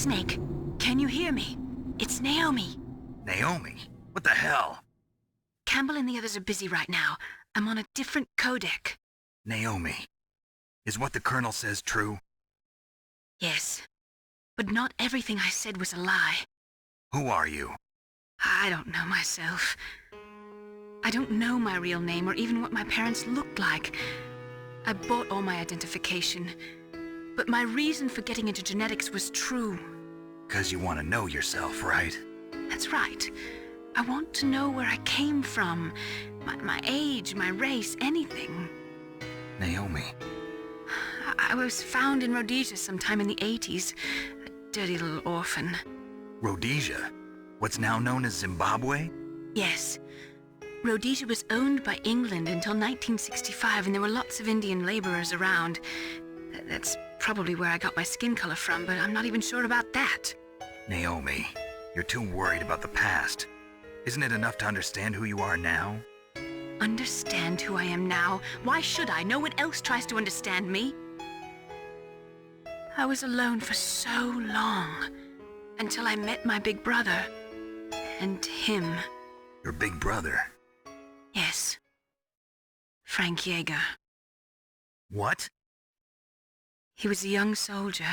Snake, can you hear me? It's Naomi. Naomi? What the hell? Campbell and the others are busy right now. I'm on a different codec. Naomi, is what the Colonel says true? Yes, but not everything I said was a lie. Who are you? I don't know myself. I don't know my real name or even what my parents looked like. I bought all my identification, but my reason for getting into genetics was true. 'Cause you want to know yourself, right? That's right. I want to know where I came from, my age, my race, anything. Naomi. I was found in Rhodesia sometime in the 80s, a dirty little orphan. Rhodesia? What's now known as Zimbabwe? Yes. Rhodesia was owned by England until 1965, and there were lots of Indian laborers around. That's probably where I got my skin color from, but I'm not even sure about that. Naomi, you're too worried about the past. Isn't it enough to understand who you are now? Understand who I am now? Why should I? No one else tries to understand me. I was alone for so long, until I met my big brother. And him. Your big brother? Yes. Frank Yeager. What? He was a young soldier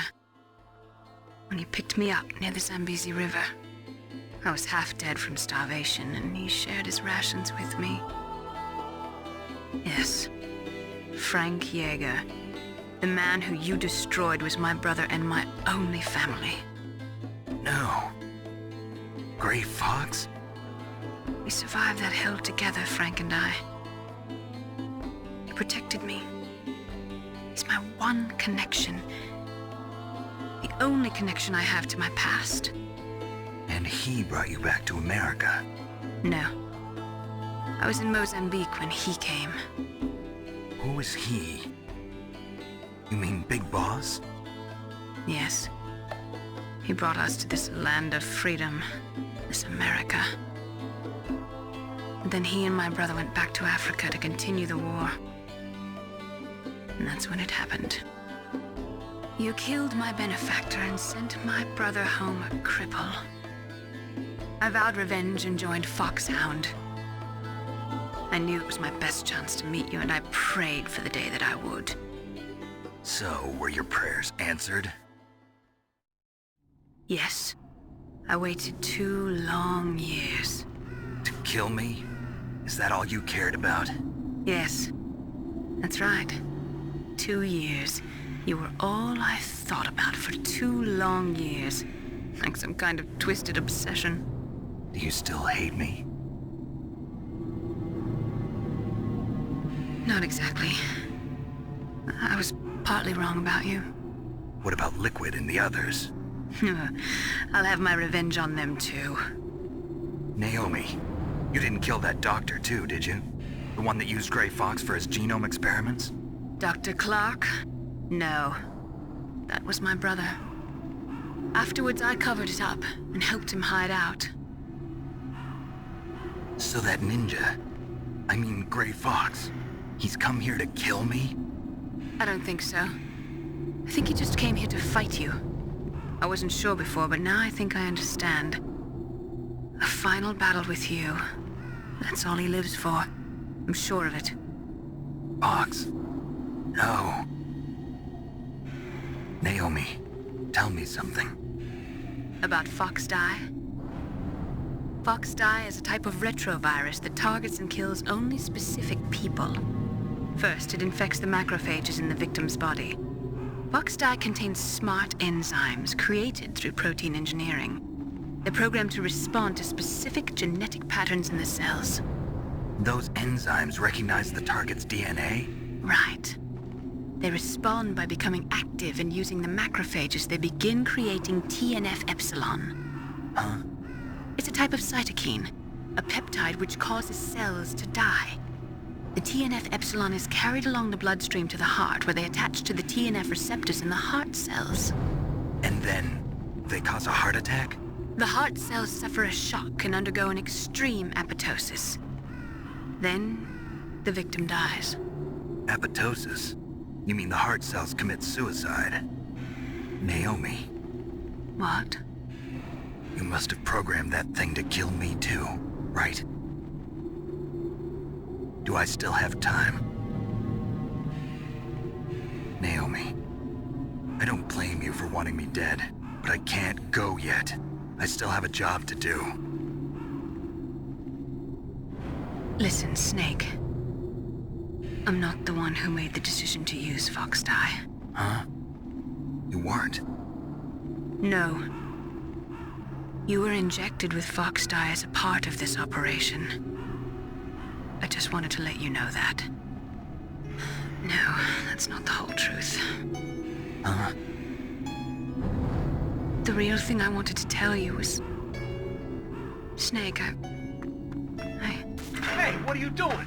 when he picked me up near the Zambezi River. I was half dead from starvation, and he shared his rations with me. Yes, Frank Yeager. The man who you destroyed was my brother and my only family. No. Gray Fox? We survived that hell together, Frank and I. He protected me. He's my one connection. The only connection I have to my past. And he brought you back to America? No. I was in Mozambique when he came. Who is he? You mean Big Boss? Yes. He brought us to this land of freedom, this America. And then he and my brother went back to Africa to continue the war. And that's when it happened. You killed my benefactor and sent my brother home a cripple. I vowed revenge and joined Foxhound. I knew it was my best chance to meet you, and I prayed for the day that I would. So, were your prayers answered? Yes. I waited 2 long years. To kill me? Is that all you cared about? Yes. That's right. 2 years. You were all I thought about for 2 long years. Like some kind of twisted obsession. Do you still hate me? Not exactly. I was partly wrong about you. What about Liquid and the others? I'll have my revenge on them too. Naomi, you didn't kill that doctor too, did you? The one that used Gray Fox for his genome experiments? Dr. Clark? No. That was my brother. Afterwards, I covered it up and helped him hide out. So that ninja, I mean Gray Fox, he's come here to kill me? I don't think so. I think he just came here to fight you. I wasn't sure before, but now I think I understand. A final battle with you. That's all he lives for. I'm sure of it. Fox? No. Naomi, tell me something. About FoxDie? FoxDie is a type of retrovirus that targets and kills only specific people. First, it infects the macrophages in the victim's body. FoxDie contains smart enzymes created through protein engineering. They're programmed to respond to specific genetic patterns in the cells. Those enzymes recognize the target's DNA? Right. They respond by becoming active and using the macrophages. They begin creating TNF-epsilon. Huh? It's a type of cytokine, a peptide which causes cells to die. The TNF-epsilon is carried along the bloodstream to the heart, where they attach to the TNF receptors in the heart cells. And then they cause a heart attack? The heart cells suffer a shock and undergo an extreme apoptosis. Then, the victim dies. Apoptosis? You mean the heart cells commit suicide? Naomi, What? You must have programmed that thing to kill me too, right? Do I still have time? Naomi, I don't blame you for wanting me dead, but I can't go yet. I still have a job to do. Listen, Snake. I'm not the one who made the decision to use Fox dye. Huh? You weren't? No. You were injected with Fox dye as a part of this operation. I just wanted to let you know that. No, that's not the whole truth. Huh? The real thing I wanted to tell you was... Snake, I... Hey, what are you doing?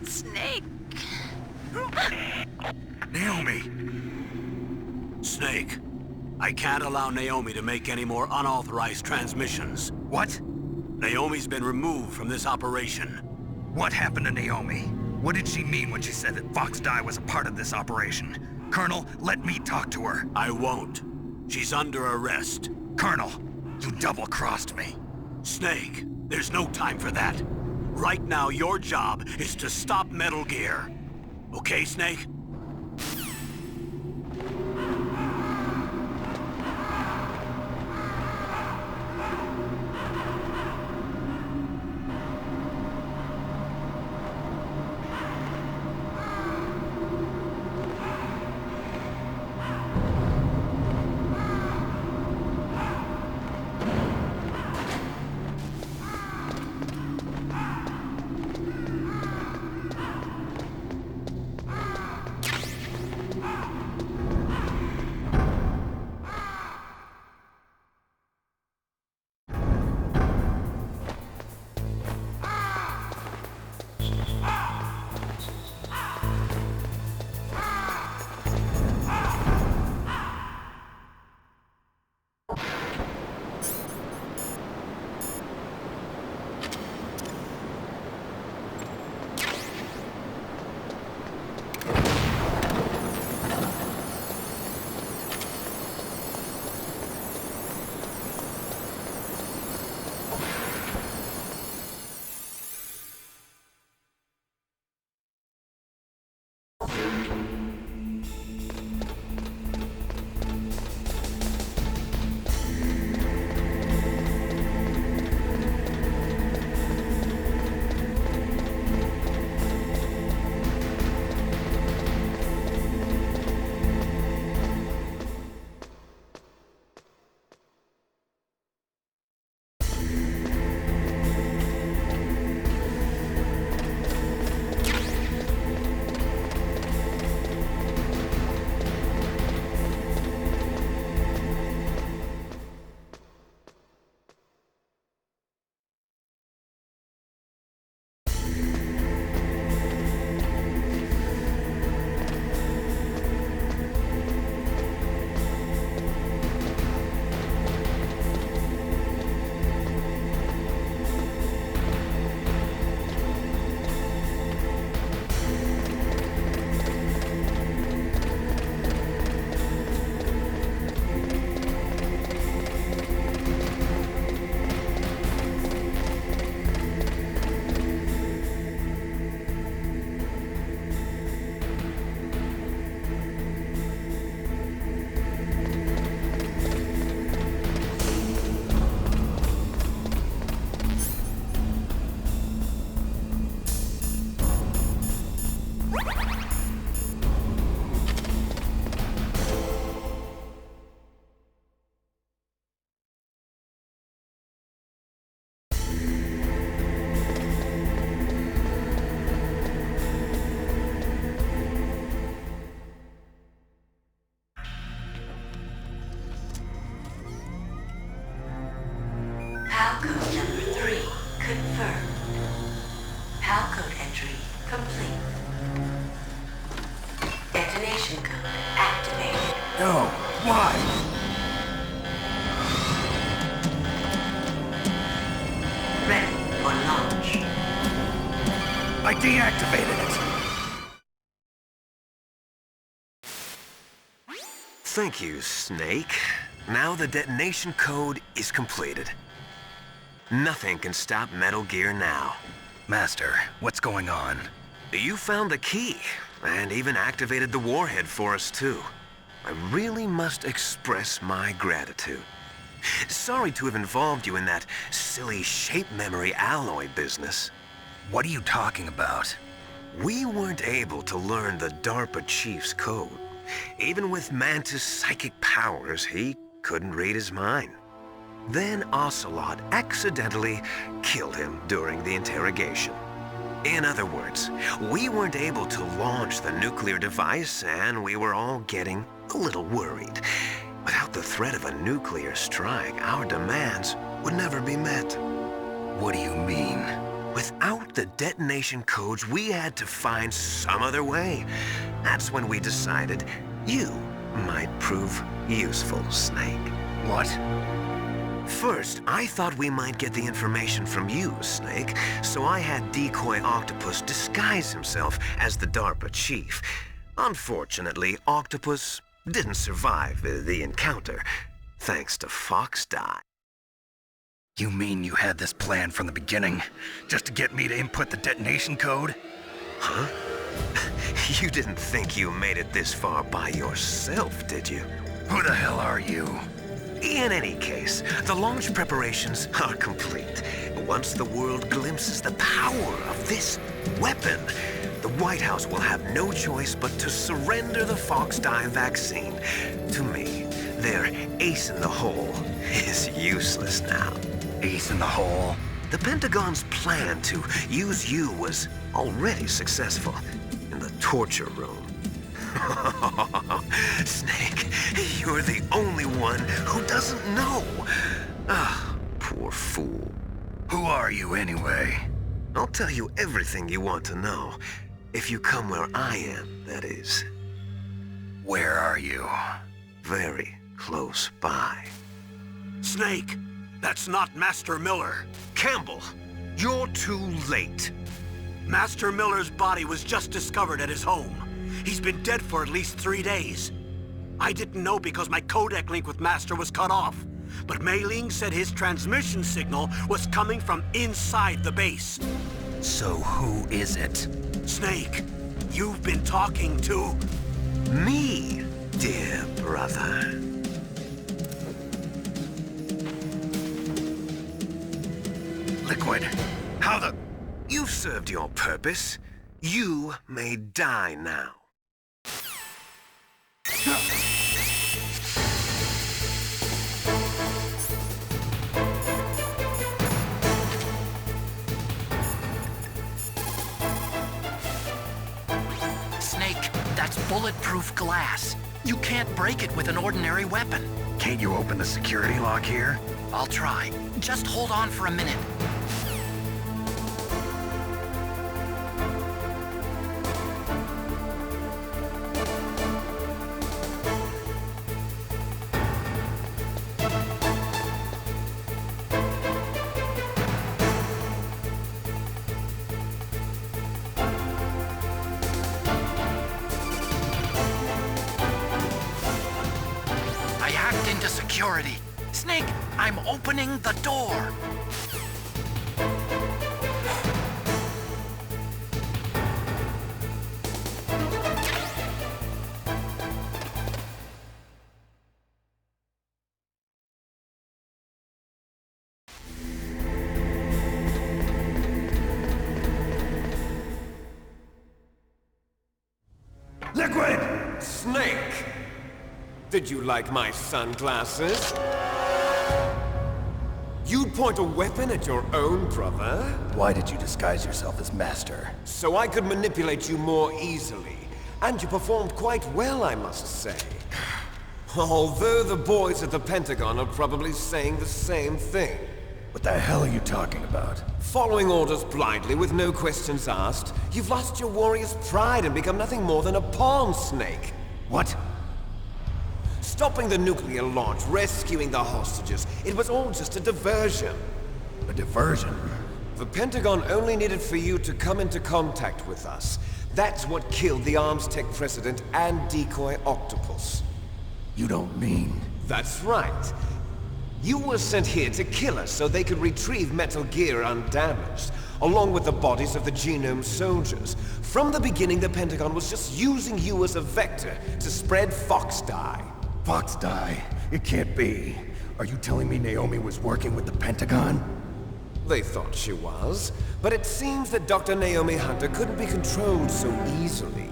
Snake! Naomi! Snake, I can't allow Naomi to make any more unauthorized transmissions. What? Naomi's been removed from this operation. What happened to Naomi? What did she mean when she said that Fox dye was a part of this operation? Colonel, let me talk to her. I won't. She's under arrest. Colonel, you double-crossed me. Snake, there's no time for that. Right now, your job is to stop Metal Gear. Okay, Snake? Code number 3 confirmed. PAL code entry complete. Detonation code activated. No, why? Ready for launch. I deactivated it. Thank you, Snake. Now the detonation code is completed. Nothing can stop Metal Gear now. Master, what's going on? You found the key, and even activated the warhead for us, too. I really must express my gratitude. Sorry to have involved you in that silly shape memory alloy business. What are you talking about? We weren't able to learn the DARPA chief's code. Even with Mantis' psychic powers, he couldn't read his mind. Then Ocelot accidentally killed him during the interrogation. In other words, we weren't able to launch the nuclear device, and we were all getting a little worried. Without the threat of a nuclear strike, our demands would never be met. What do you mean? Without the detonation codes, we had to find some other way. That's when we decided you might prove useful, Snake. What? First, I thought we might get the information from you, Snake, so I had Decoy Octopus disguise himself as the DARPA chief. Unfortunately, Octopus didn't survive the encounter, thanks to Fox Die. You mean you had this plan from the beginning, just to get me to input the detonation code? Huh? You didn't think you made it this far by yourself, did you? Who the hell are you? In any case, the launch preparations are complete. Once the world glimpses the power of this weapon, the White House will have no choice but to surrender the Fox Die vaccine to me. Their ace in the hole is useless now. Ace in the hole? The Pentagon's plan to use you was already successful in the torture room. Snake, you're the only one who doesn't know. Ah, poor fool. Who are you anyway? I'll tell you everything you want to know. If you come where I am, that is. Where are you? Very close by. Snake, that's not Master Miller. Campbell, you're too late. Master Miller's body was just discovered at his home. He's been dead for at least 3 days. I didn't know because my codec link with Master was cut off. But Mei Ling said his transmission signal was coming from inside the base. So who is it? Snake, you've been talking to... Me, dear brother. Liquid, how the... You've served your purpose. You may die now. Snake, that's bulletproof glass. You can't break it with an ordinary weapon. Can't you open the security lock here? I'll try. Just hold on for a minute. Security. Snake, I'm opening the door. Liquid! Snake! Did you like my sunglasses? You'd point a weapon at your own brother? Why did you disguise yourself as Master? So I could manipulate you more easily. And you performed quite well, I must say. Although the boys at the Pentagon are probably saying the same thing. What the hell are you talking about? Following orders blindly with no questions asked, you've lost your warrior's pride and become nothing more than a pawn, Snake. What? Stopping the nuclear launch, rescuing the hostages, it was all just a diversion. A diversion? The Pentagon only needed for you to come into contact with us. That's what killed the Arms Tech president and Decoy Octopus. You don't mean... That's right. You were sent here to kill us so they could retrieve Metal Gear undamaged, along with the bodies of the Genome soldiers. From the beginning, the Pentagon was just using you as a vector to spread Fox Die. Fox Die? It can't be. Are you telling me Naomi was working with the Pentagon? They thought she was, but it seems that Dr. Naomi Hunter couldn't be controlled so easily.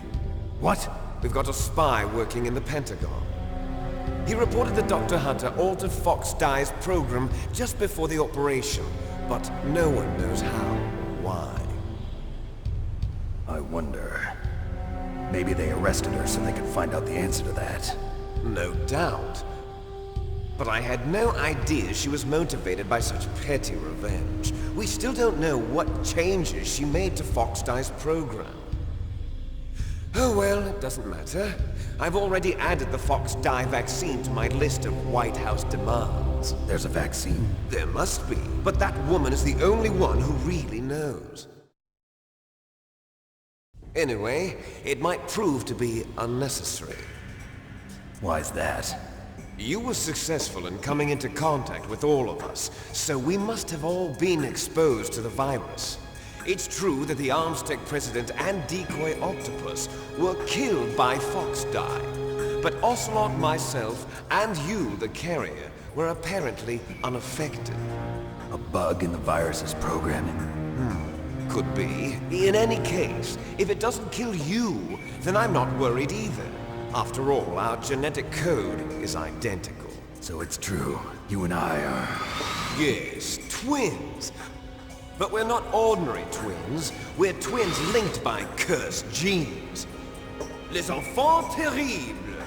What? We've got a spy working in the Pentagon. He reported that Dr. Hunter altered Fox Die's program just before the operation, but no one knows how or why. I wonder... Maybe they arrested her so they could find out the answer to that. No doubt. But I had no idea she was motivated by such petty revenge. We still don't know what changes she made to Fox Die's program. Oh well, it doesn't matter. I've already added the Fox Die vaccine to my list of White House demands. There's a vaccine? There must be, but that woman is the only one who really knows. Anyway, it might prove to be unnecessary. Why's that? You were successful in coming into contact with all of us, so we must have all been exposed to the virus. It's true that the Armstech president and Decoy Octopus were killed by Fox Die, but Ocelot, myself, and you, the carrier, were apparently unaffected. A bug in the virus's programming? Could be. In any case, if it doesn't kill you, then I'm not worried either. After all, our genetic code is identical. So it's true. You and I are... Yes, twins. But we're not ordinary twins. We're twins linked by cursed genes. Les enfants terribles.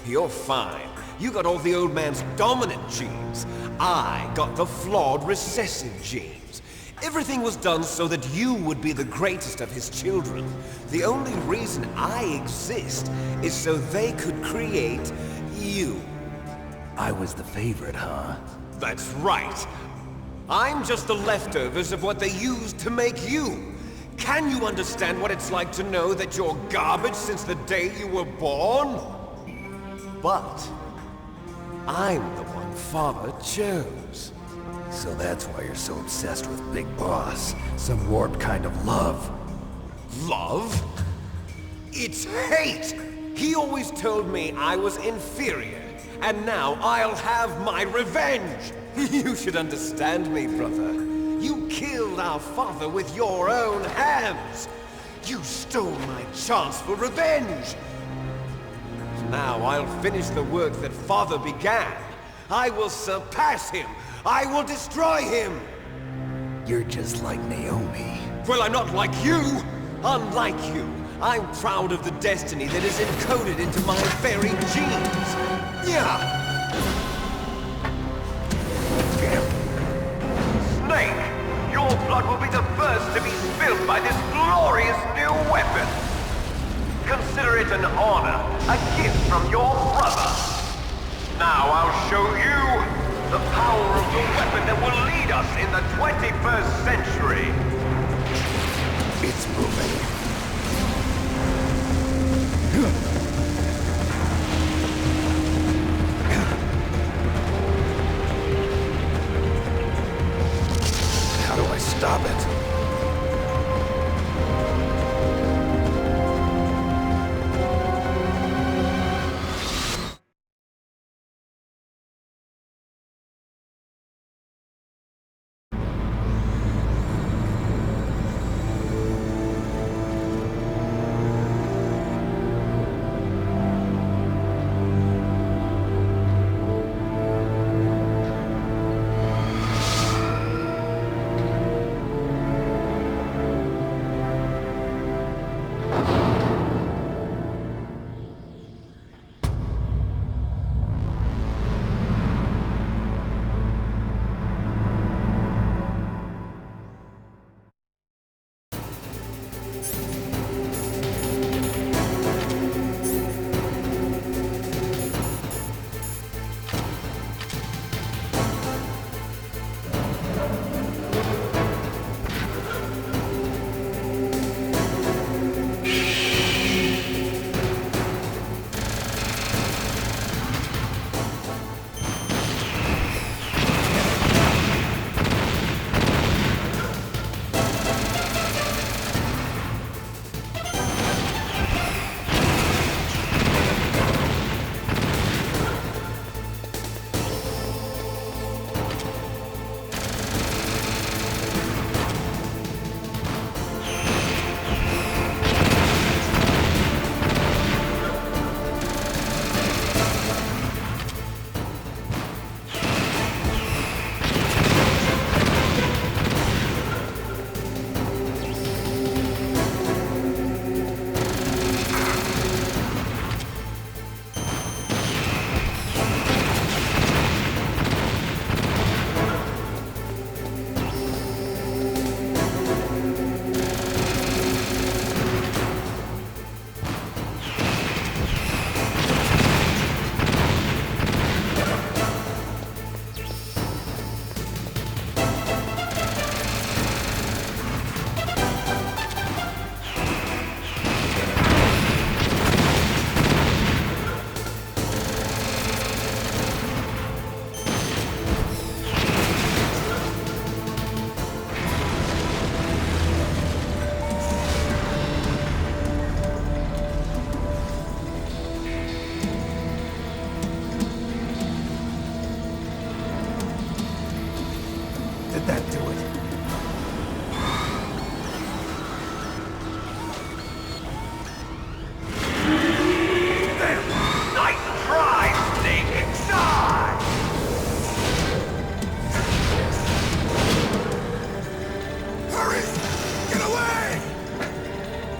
You're fine. You got all the old man's dominant genes. I got the flawed recessive genes. Everything was done so that you would be the greatest of his children. The only reason I exist is so they could create you. I was the favorite, huh? That's right. I'm just the leftovers of what they used to make you. Can you understand what it's like to know that you're garbage since the day you were born? But I'm the one Father chose. So that's why you're so obsessed with Big Boss. Some warped kind of love. Love? It's hate! He always told me I was inferior, and now I'll have my revenge! You should understand me, brother. You killed our father with your own hands! You stole my chance for revenge! Now I'll finish the work that Father began. I will surpass him! I will destroy him! You're just like Naomi. Well, I'm not like you! Unlike you, I'm proud of the destiny that is encoded into my very genes! Yeah! Snake, your blood will be the first to be spilled by this glorious new weapon! Consider it an honor, a gift from your brother! Now I'll show you the power of the weapon that will lead us in the 21st century! It's moving. How do I stop it?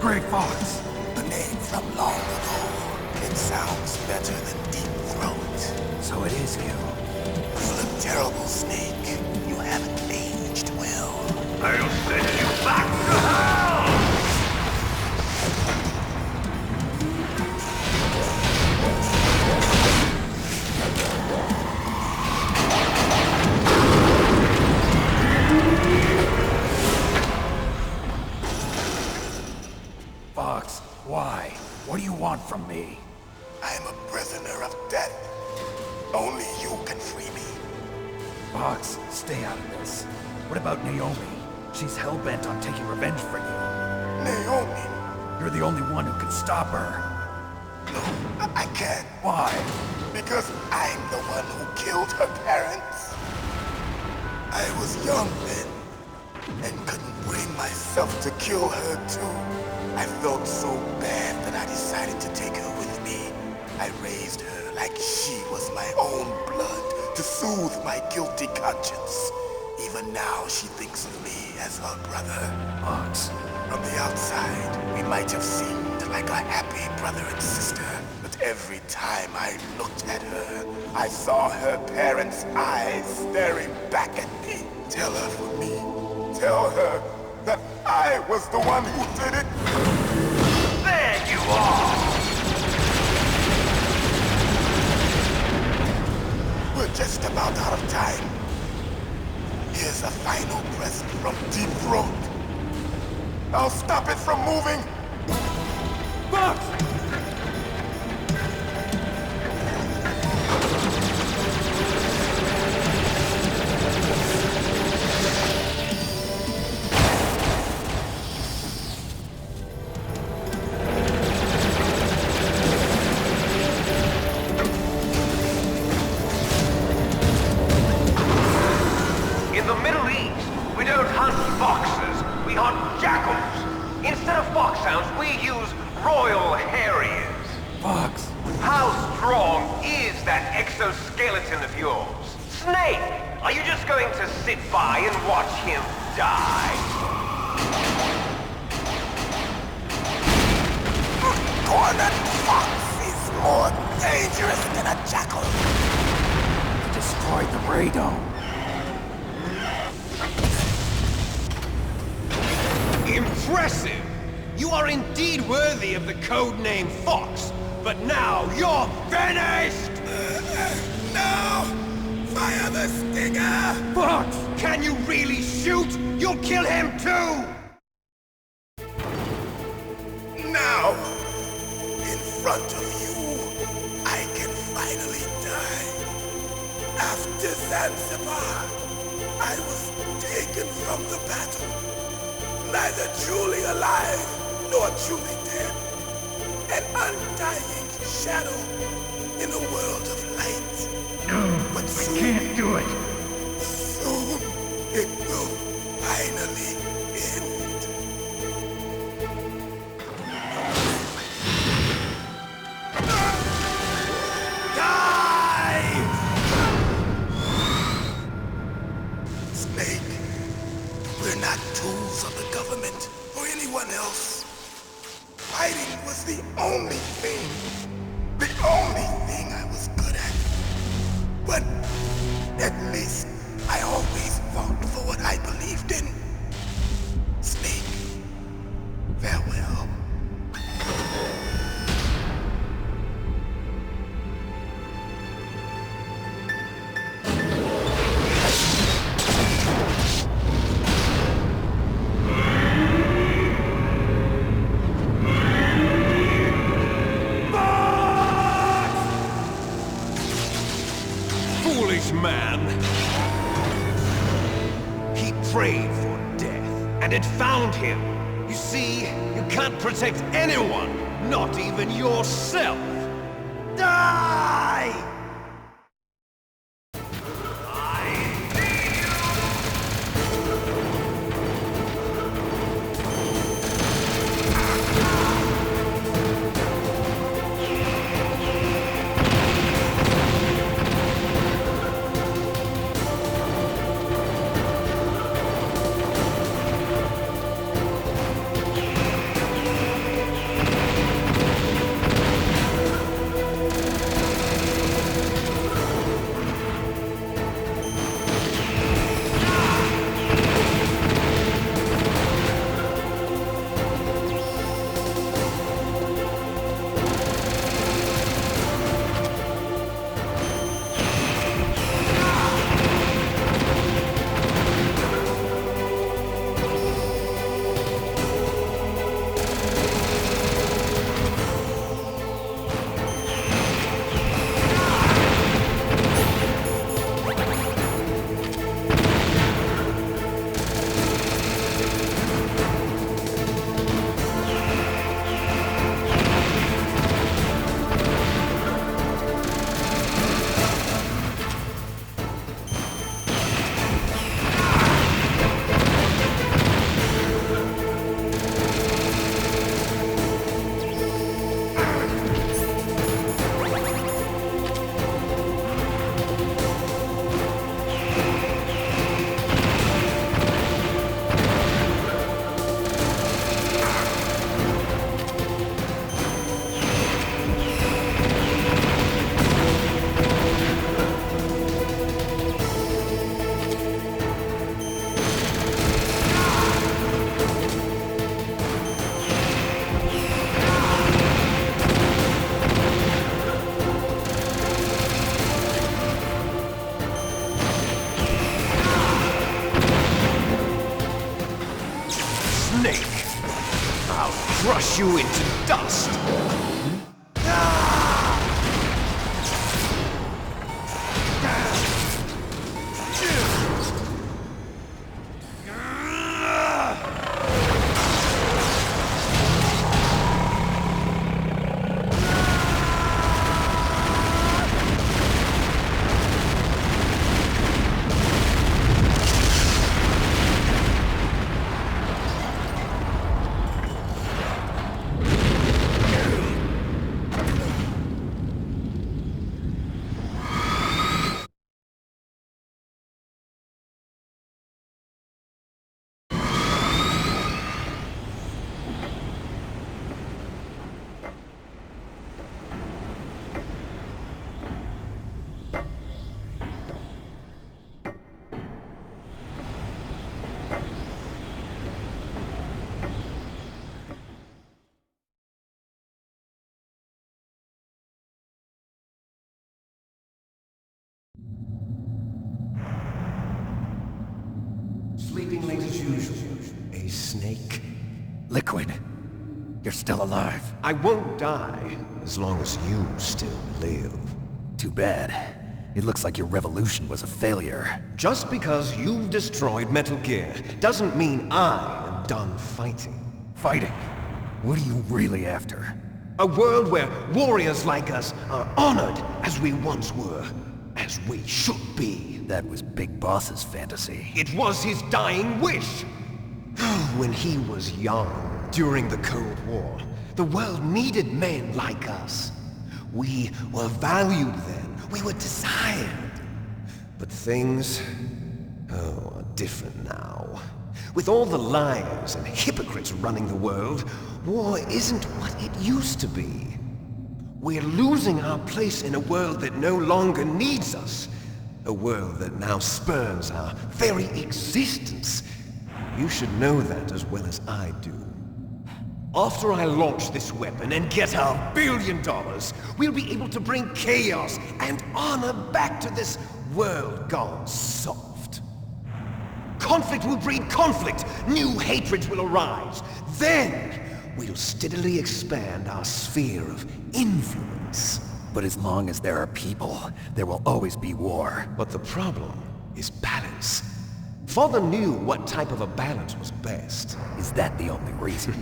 Grey Fox. A name from long ago. It sounds better than Deep Throat. So it is you. You look terrible, Snake. You haven't aged well. I'll send you back to hell! Fox, why? What do you want from me? I am a prisoner of death. Only you can free me. Fox, stay out of this. What about Naomi? She's hell-bent on taking revenge for you. Naomi? You're the only one who can stop her. No, I can't. Why? Because I'm the one who killed her parents. I was young then, and couldn't bring myself to kill her too. I felt so bad that I decided to take her with me. I raised her like she was my own blood to soothe my guilty conscience. Even now she thinks of me as her brother. Fox. From the outside, we might have seemed like a happy brother and sister, but every time I looked at her, I saw her parents' eyes staring back at me. Tell her for me. Tell her that I was the one who did it. There you are! We're just about out of time. Here's a final present from Deep Throat. I'll stop it from moving. Fox! In the Middle East, we don't hunt foxes, we hunt jackals. Instead of foxhounds, we use Royal Harriers. Fox! How strong is that exoskeleton of yours? Snake, are you just going to sit by and watch him die? Cornered fox is more dangerous than a jackal. Destroyed the radome. Impressive! You are indeed worthy of the codename Fox, but now you're finished! No! Fire the stinger! Fox! Can you really shoot? You'll kill him too! Now, in front of you, I can finally die. After Zanzibar, I was taken from the battle. Neither truly alive, nor truly dead. An undying shadow in a world of light. No, But I soon, can't do it. soon, it will finally end. Die! Snake, we're not tools of the government or anyone else. Fighting was the only thing I was good at. But at least I always fought for what I believed in. Snake, farewell. Foolish man! He prayed for death, and it found him. You see, you can't protect anyone, not even yourself. Die! snake! I'll crush you into dust! Sleeping late as usual. A snake? Liquid, you're still alive. I won't die as long as you still live. Too bad. It looks like your revolution was a failure. Just because you've destroyed Metal Gear doesn't mean I am done fighting. Fighting? What are you really after? A world where warriors like us are honored as we once were, as we should be. That was Big Boss's fantasy. It was his dying wish! When he was young, during the Cold War, the world needed men like us. We were valued then. We were desired. But things, are different now. With all the liars and hypocrites running the world, war isn't what it used to be. We're losing our place in a world that no longer needs us. A world that now spurns our very existence. You should know that as well as I do. After I launch this weapon and get our $1 billion, we'll be able to bring chaos and honor back to this world gone soft. Conflict will breed conflict. New hatreds will arise. Then, we'll steadily expand our sphere of influence. But as long as there are people, there will always be war. But the problem is balance. Father knew what type of a balance was best. Is that the only reason?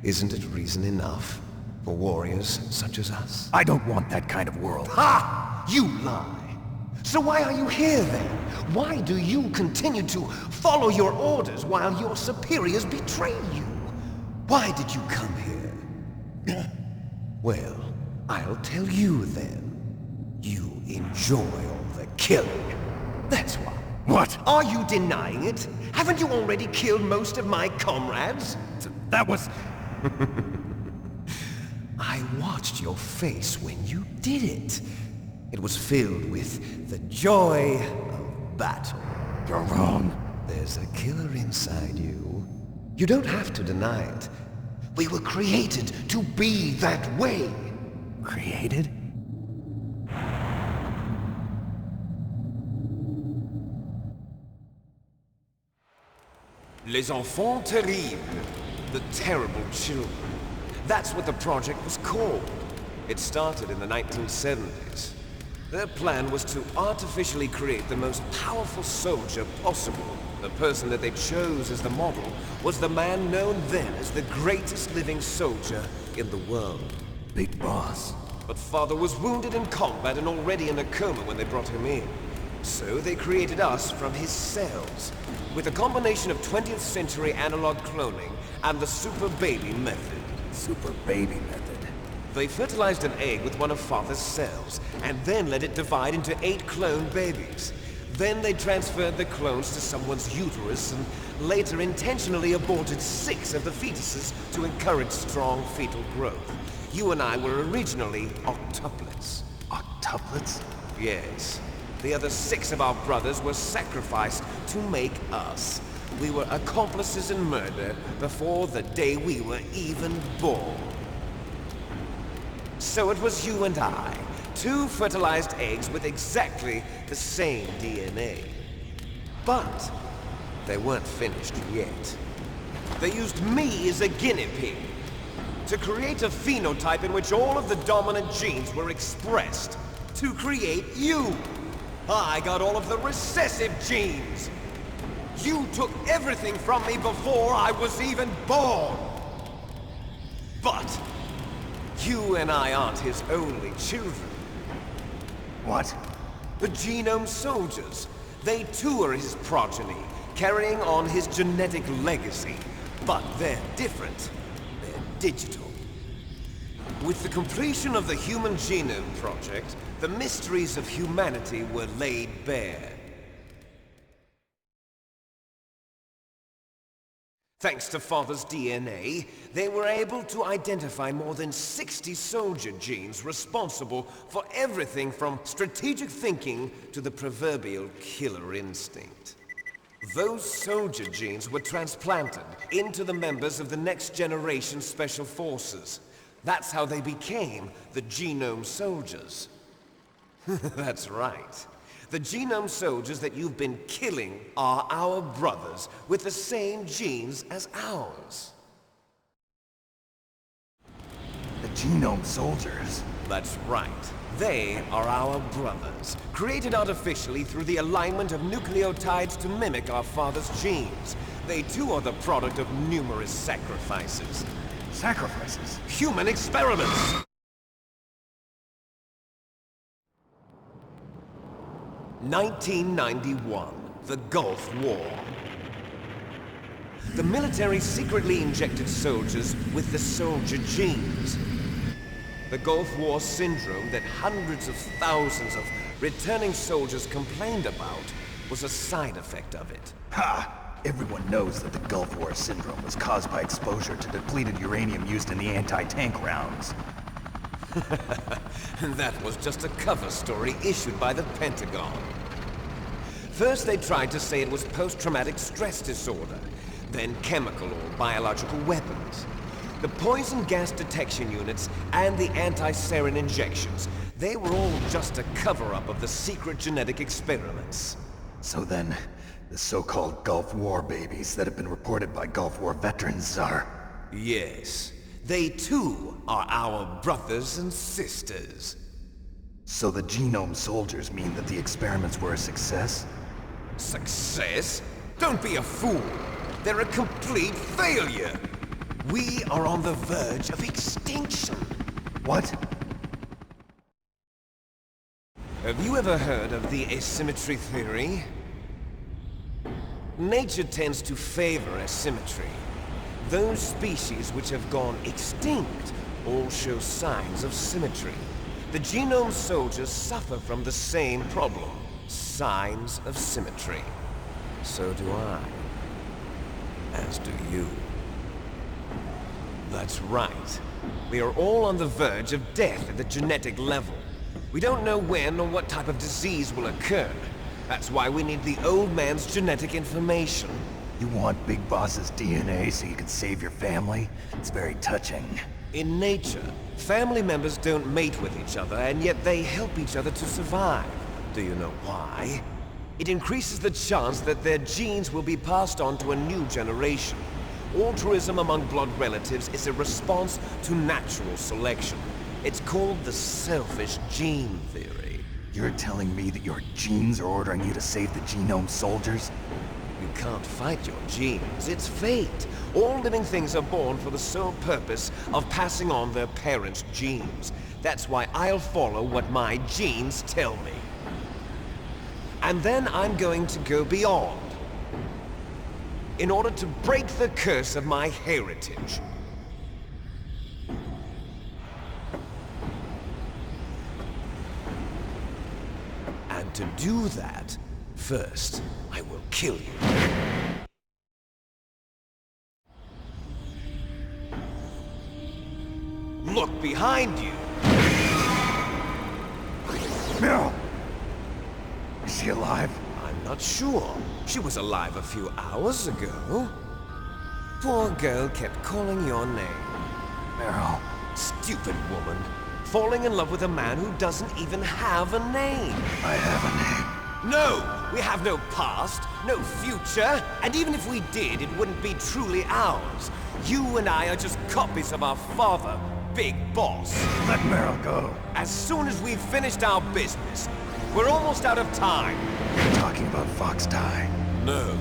Isn't it reason enough for warriors such as us? I don't want that kind of world. Ha! You lie! So why are you here then? Why do you continue to follow your orders while your superiors betray you? Why did you come here? Well, I'll tell you then. You enjoy all the killing. That's why. What? Are you denying it? Haven't you already killed most of my comrades? That was... I watched your face when you did it. It was filled with the joy of battle. You're wrong. There's a killer inside you. You don't have to deny it. We were created to be that way. Created? Les enfants terribles. The terrible children. That's what the project was called. It started in the 1970s. Their plan was to artificially create the most powerful soldier possible. The person that they chose as the model was the man known then as the greatest living soldier in the world. Big Boss. But Father was wounded in combat and already in a coma when they brought him in. So they created us from his cells, with a combination of 20th century analog cloning and the Super Baby method. Super Baby method. They fertilized an egg with one of Father's cells, and then let it divide into 8 clone babies. Then they transferred the clones to someone's uterus, and later intentionally aborted 6 of the fetuses to encourage strong fetal growth. You and I were originally octuplets. Octuplets? Yes. The other 6 of our brothers were sacrificed to make us. We were accomplices in murder before the day we were even born. So it was you and I, 2 fertilized eggs with exactly the same DNA. But they weren't finished yet. They used me as a guinea pig to create a phenotype in which all of the dominant genes were expressed. To create you! I got all of the recessive genes! You took everything from me before I was even born! But you and I aren't his only children. What? The Genome Soldiers. They too are his progeny, carrying on his genetic legacy. But they're different. They're digital. With the completion of the Human Genome Project, the mysteries of humanity were laid bare. Thanks to Father's DNA, they were able to identify more than 60 soldier genes responsible for everything from strategic thinking to the proverbial killer instinct. Those soldier genes were transplanted into the members of the Next Generation Special Forces. That's how they became the Genome Soldiers. That's right. The Genome Soldiers that you've been killing are our brothers with the same genes as ours. The Genome Soldiers? That's right. They are our brothers, created artificially through the alignment of nucleotides to mimic our father's genes. They too are the product of numerous sacrifices. Sacrifices? Human experiments! (1991), the Gulf War. The military secretly injected soldiers with the soldier genes. The Gulf War syndrome that hundreds of thousands of returning soldiers complained about was a side effect of it. Ha! Everyone knows that the Gulf War syndrome was caused by exposure to depleted uranium used in the anti-tank rounds. That was just a cover story issued by the Pentagon. First they tried to say it was post-traumatic stress disorder, then chemical or biological weapons. The poison gas detection units and the anti-sarin injections, they were all just a cover-up of the secret genetic experiments. So then, the so-called Gulf War babies that have been reported by Gulf War veterans are... Yes. They too are our brothers and sisters. So the Genome Soldiers mean that the experiments were a success? Success? Don't be a fool! They're a complete failure! We are on the verge of extinction! What? Have you ever heard of the asymmetry theory? Nature tends to favor asymmetry. Those species which have gone extinct all show signs of symmetry. The Genome Soldiers suffer from the same problem, signs of symmetry. So do I. As do you. That's right. We are all on the verge of death at the genetic level. We don't know when or what type of disease will occur. That's why we need the old man's genetic information. You want Big Boss's DNA so you can save your family? It's very touching. In nature, family members don't mate with each other, and yet they help each other to survive. Do you know why? It increases the chance that their genes will be passed on to a new generation. Altruism among blood relatives is a response to natural selection. It's called the selfish gene theory. You're telling me that your genes are ordering you to save the Genome Soldiers? You can't fight your genes. It's fate. All living things are born for the sole purpose of passing on their parents' genes. That's why I'll follow what my genes tell me. And then I'm going to go beyond. In order to break the curse of my heritage. And to do that, first, I will kill you. Look behind you! Meryl! Is she alive? I'm not sure. She was alive a few hours ago. Poor girl kept calling your name. Meryl. Stupid woman. Falling in love with a man who doesn't even have a name. I have a name. No! We have no past, no future, and even if we did, it wouldn't be truly ours. You and I are just copies of our father, Big Boss. Let Meryl go. As soon as we've finished our business, we're almost out of time. You're talking about Fox Die. No.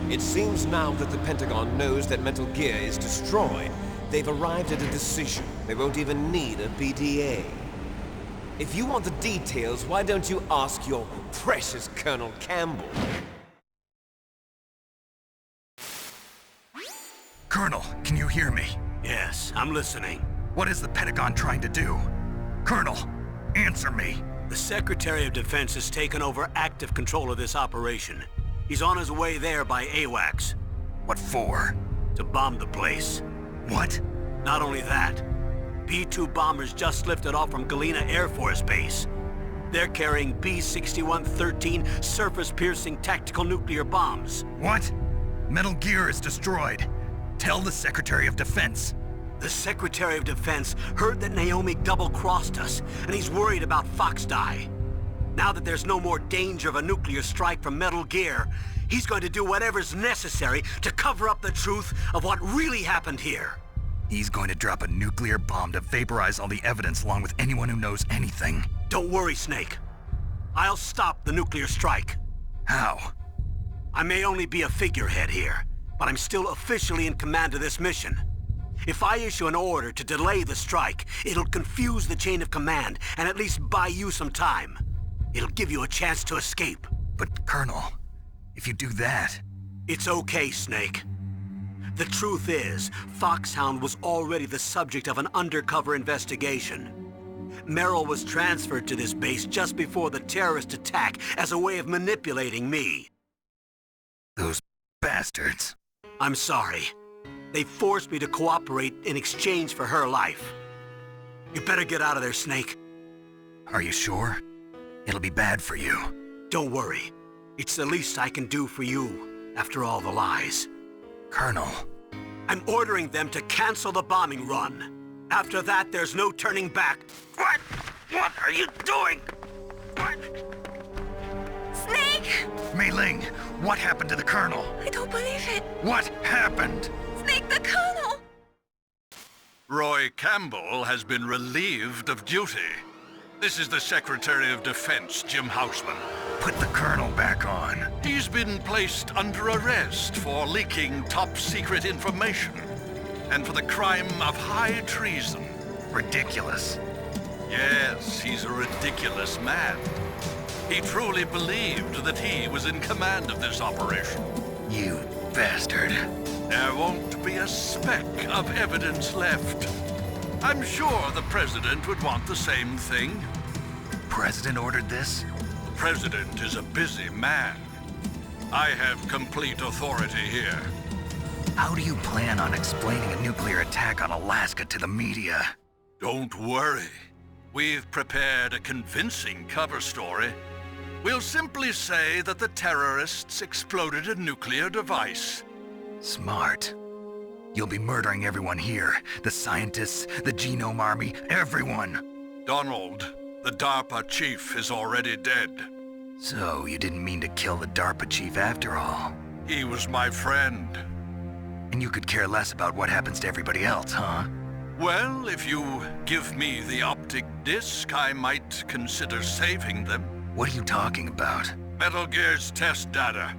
It seems now that the Pentagon knows that Metal Gear is destroyed, they've arrived at a decision. They won't even need a PDA. If you want the details, why don't you ask your precious Colonel Campbell? Colonel, can you hear me? Yes, I'm listening. What is the Pentagon trying to do? Colonel, answer me. The Secretary of Defense has taken over active control of this operation. He's on his way there by AWACS. What for? To bomb the place. What? Not only that, B-2 bombers just lifted off from Galena Air Force Base. They're carrying B-6113 surface-piercing tactical nuclear bombs. What? Metal Gear is destroyed. Tell the Secretary of Defense. The Secretary of Defense heard that Naomi double-crossed us, and he's worried about Fox Die. Now that there's no more danger of a nuclear strike from Metal Gear, he's going to do whatever's necessary to cover up the truth of what really happened here. He's going to drop a nuclear bomb to vaporize all the evidence along with anyone who knows anything. Don't worry, Snake. I'll stop the nuclear strike. How? I may only be a figurehead here, but I'm still officially in command of this mission. If I issue an order to delay the strike, it'll confuse the chain of command and at least buy you some time. It'll give you a chance to escape. But, Colonel, if you do that... It's okay, Snake. The truth is, Foxhound was already the subject of an undercover investigation. Meryl was transferred to this base just before the terrorist attack as a way of manipulating me. Those bastards. I'm sorry. They forced me to cooperate in exchange for her life. You better get out of there, Snake. Are you sure? It'll be bad for you. Don't worry. It's the least I can do for you, after all the lies. Colonel. I'm ordering them to cancel the bombing run. After that, there's no turning back. What? What are you doing? What? Snake! Mei Ling, what happened to the Colonel? I don't believe it. What happened? Snake, the Colonel! Roy Campbell has been relieved of duty. This is the Secretary of Defense, Jim Houseman. Put the Colonel back on. He's been placed under arrest for leaking top-secret information and for the crime of high treason. Ridiculous. Yes, he's a ridiculous man. He truly believed that he was in command of this operation. You bastard. There won't be a speck of evidence left. I'm sure the President would want the same thing. President ordered this? The President is a busy man. I have complete authority here. How do you plan on explaining a nuclear attack on Alaska to the media? Don't worry. We've prepared a convincing cover story. We'll simply say that the terrorists exploded a nuclear device. Smart. You'll be murdering everyone here. The scientists, the Genome Army, everyone. Donald, the DARPA chief, is already dead. So, you didn't mean to kill the DARPA chief after all? He was my friend. And you could care less about what happens to everybody else, huh? Well, if you give me the optic disc, I might consider saving them. What are you talking about? Metal Gear's test data.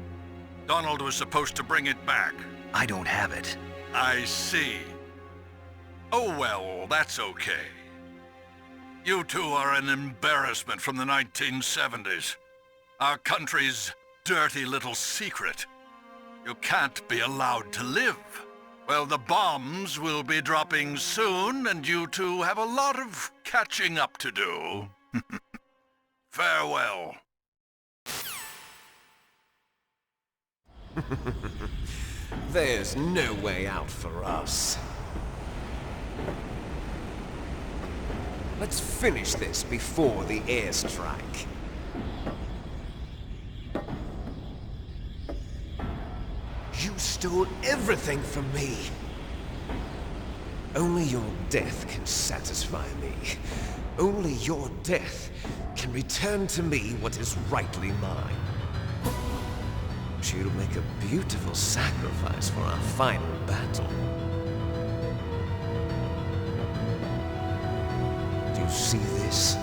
Donald was supposed to bring it back. I don't have it. I see. Oh well, that's okay. You two are an embarrassment from the 1970s. Our country's dirty little secret. You can't be allowed to live. Well, the bombs will be dropping soon, and you two have a lot of catching up to do. Farewell. There's no way out for us. Let's finish this before the airstrike. You stole everything from me. Only your death can satisfy me. Only your death can return to me what is rightly mine. expect you to make a beautiful sacrifice for our final battle. Do you see this?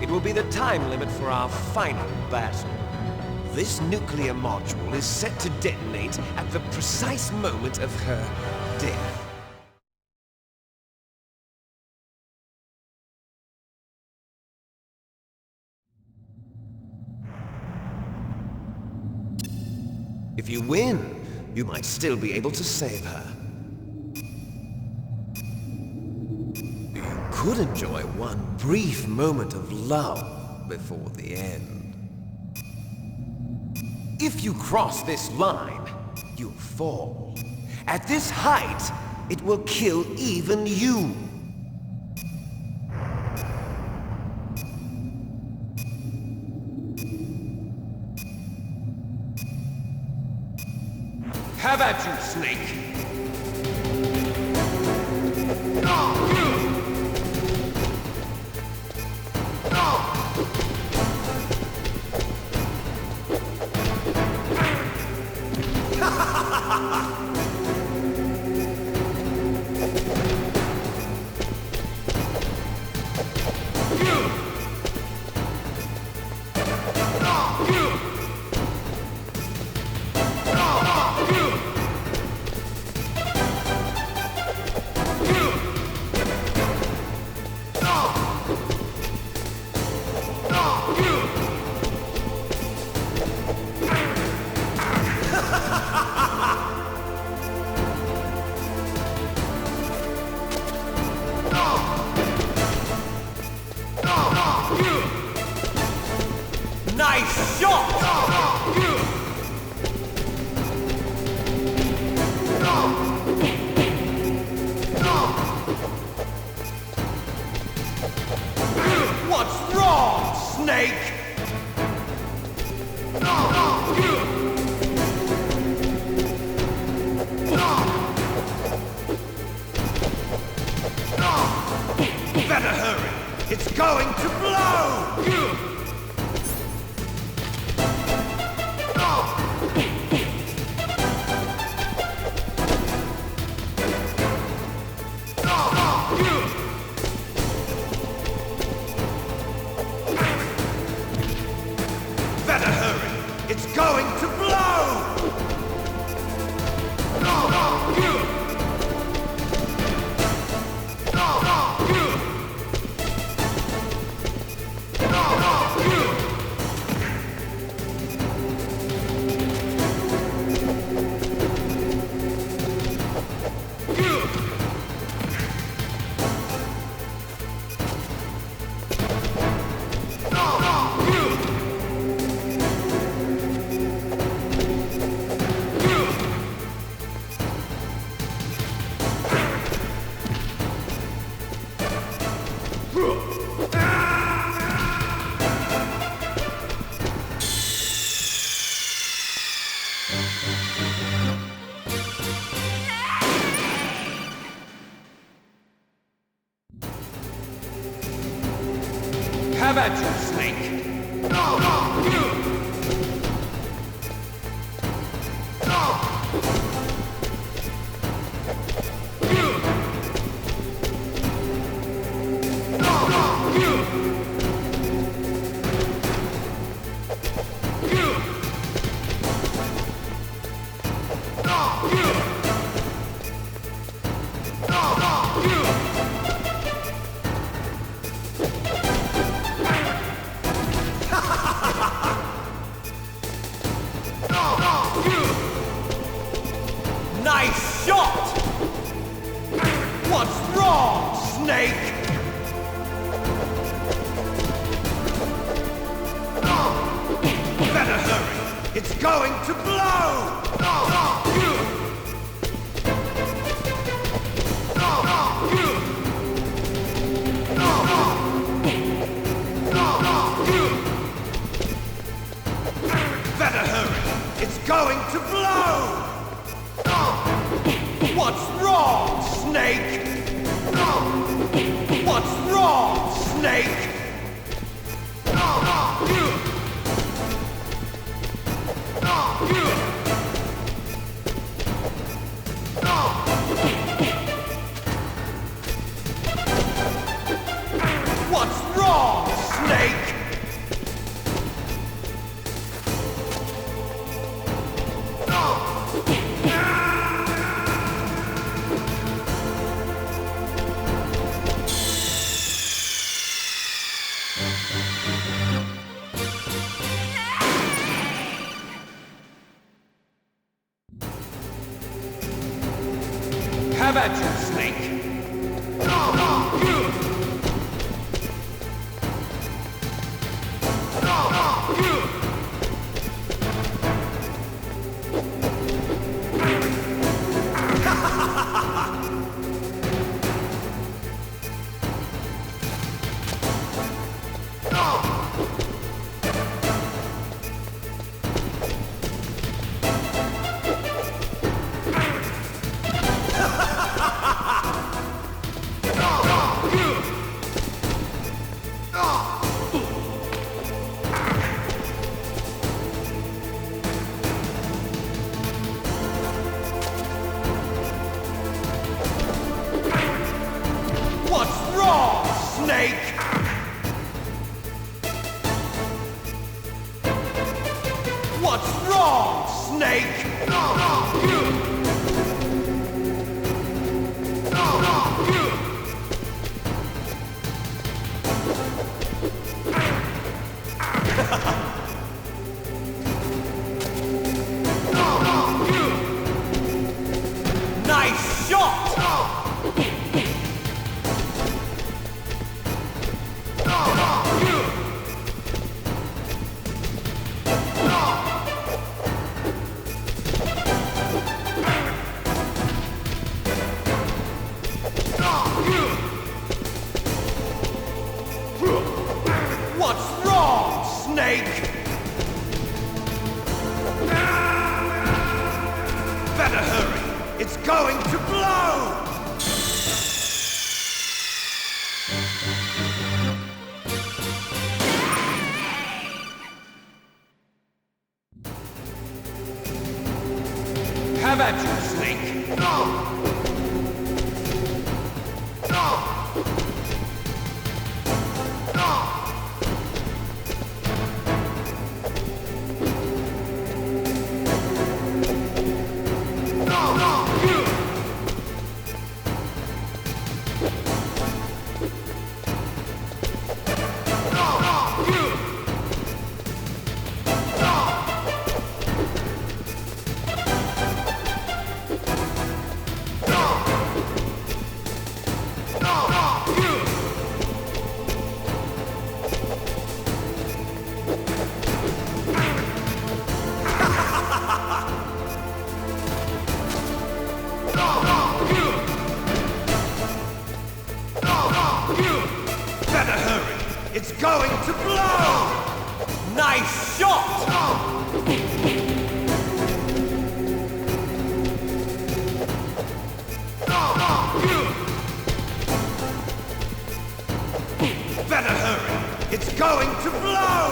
It will be the time limit for our final battle. This nuclear module is set to detonate at the precise moment of her death. If you win, you might still be able to save her. You could enjoy one brief moment of love before the end. If you cross this line, you'll fall. At this height, it will kill even you. Have at you, Snake! Nice shot! What's wrong, Snake? Better hurry! It's going to blow! Better hurry! It's going to blow! Have at you, Snake! Nice shot! What's wrong, Snake? Better hurry! It's going to blow! Better hurry! It's going to blow! What's wrong, Snake? What's wrong, Snake? What's wrong, Snake? Have at you, Snake. What's wrong, Snake? What's wrong, Snake? Nice shot! What's wrong, Snake? Better hurry! It's going to blow! Have at you, Snake! Better hurry! It's going to blow! Nice shot! Better hurry! It's going to blow!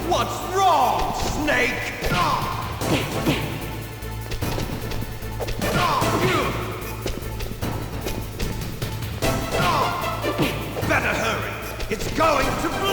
What's wrong, Snake? Better hurry! It's going to blow!